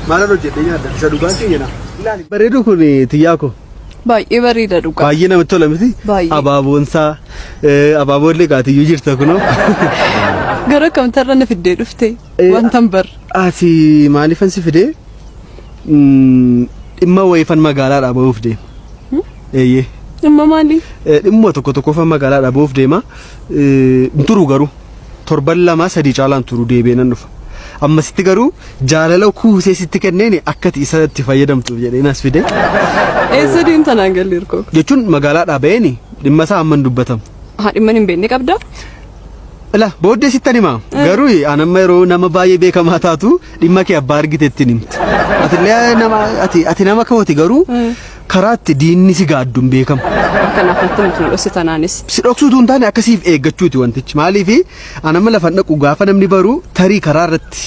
Maalano jedhee nyaata isa dhugaatii jenna. Bareedu kun tiyyaako. Baay'ee bareeda dhugaa. Baay'ee namatti tola miti. Abaaboonsaa abaaboollee gaatiyyuu jirta kunoo. Gara kamtarra na fiddee dhufte wantan bar. Ati maaliifan si fidee? Dhimma wayifan magaalaadhaa ba'uuf deema. Eeyyee. Dhimma maali? Dhimma tokko fan magaalaadhaa ba'uuf deema. Turu garuu torban 2-3 caalaan turu deebi'ee nan dhufa. Amma sitti garuu jaalala kuusee sitti kenneen akkati isatti fayyadamtuuf jedhee nas fide. Eessa deemta naan galli hirkoo? Jechuun magaalaadhaa ba'eeni dhimma isaa amman dubbatamu. Dhimma hin beekne qabda? La booddee sittan hima. Garuu anamma yeroo nama baay'ee beekamaa taatu dhimma kee abbaa argiteetti nimti. Ati nama kawwati garuu karaatti diinni si gaadduun beekama. Kanaaf nuti dhoksatanaanis. Si dhoksuutu hin taane akkasiif eeggachuuti wantichi. Maaliif anamma lafa dhaqu gaafa namni baruu tarii karaa irratti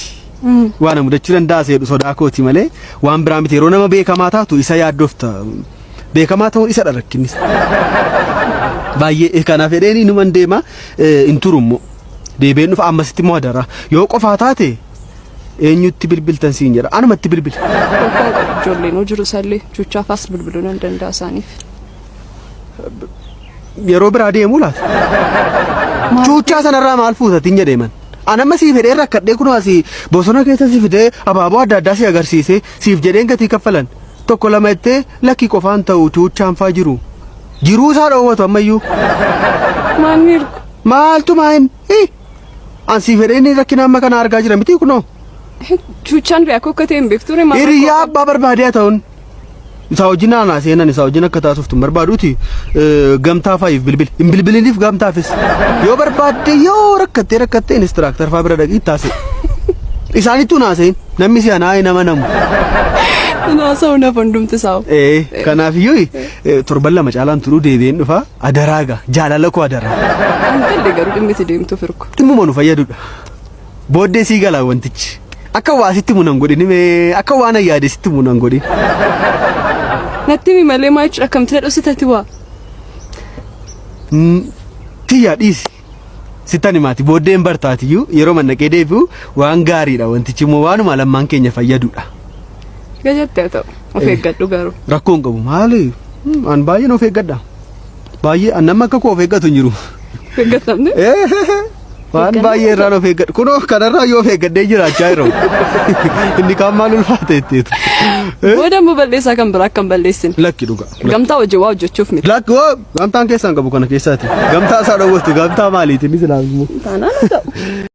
waan mudachuu danda'a seedu sodaa kooti malee waan biraa miti yeroo nama beekamaa taatu isa yaaddofta. Beekamaa ta'uu isa rakkinnis. Baay'ee kanaaf jedheen inuman deema hin turummoo. Deebi'een dhufa ammasitti immoo adara. Yoo qofaa taate eenyutti bilbiltan siin jedha. Anumatti bilbil. Ijoolleen hojii sallee chuchaafaas bilbiluu nan danda'a isaaniif. Yeroo biraa deemuu laata? Chuchaa sanarraa maal fuutatiin jedheeman. Anamma siif fedhee rakkadhee kunoo asii bosona keessa si fidee abaaboo adda addaa si agarsiisee siif jedheen gatii kaffalan. Tokko lama jettee lakkii qofaan ta'u chuchaan faa jiru. Jiruu isaa dhoowwatu ammayyuu. Maaltu maayin? Ansi fedheen rakkina amma kana argaa jira miti kunoo. Chuchaan beeku akka ta'e hin beektu maal? Hiriyaa abbaa barbaadee ta'uun. Isa wajjin aanaa seenan isa wajjin akka taasuuf tun barbaaduuti gamtaa faayiif bilbil. Hin bilbiliniif gamtaafis. Yoo barbaadde yoo rakkattee inistiraaktar faa bira dhaqii taasise. Isaanittuu naaseen namni si anaa nama namu. Naasa'u na fundumti saa'u. Kanaafiyyuu torban 2 caalaan turuu deebi'een dhufa adaraaga jaalala koo adaraa. Ankallee garuu dhimmi itti deemtu firku. Dhimmuma nu fayyadudha. Booddee sii galaa wantichi. Akka waasitti munan godhin akka waan ayyaadesitti munan godhin. Natti mi malee maa jechuudha akkamti dhositati waa? Tiyyaa dhiisi. Sittani maati booddeen bartaatiyyuu yeroo mannaqee deebi'u waan gaariidha wantichi immoo waanuma lammaan keenya fayyadudha. Gajattee ta'u of eeggadhu garuu. Rakkoon qabu maali? An baay'een of eeggadha. Baay'ee an nama akka koo of eeggatu hin jiru. Eeggatamne? Waan baay'ee irraan of eeggadhu. Kunoo kanarraa yoo of eeggadhee jiraachaa jiru. Inni kaan maal ulfaata jetteetu. Booda immoo balleessaa kan biraa akkam balleessin. Lakki dhuga. Gamtaa hojii waa hojjechuuf miti. Lakki gamtaan keessaan qabu kana keessaati. Gamtaa isaa dhowwatu gamtaa maaliiti ni silaamu. Taanaan ta'u.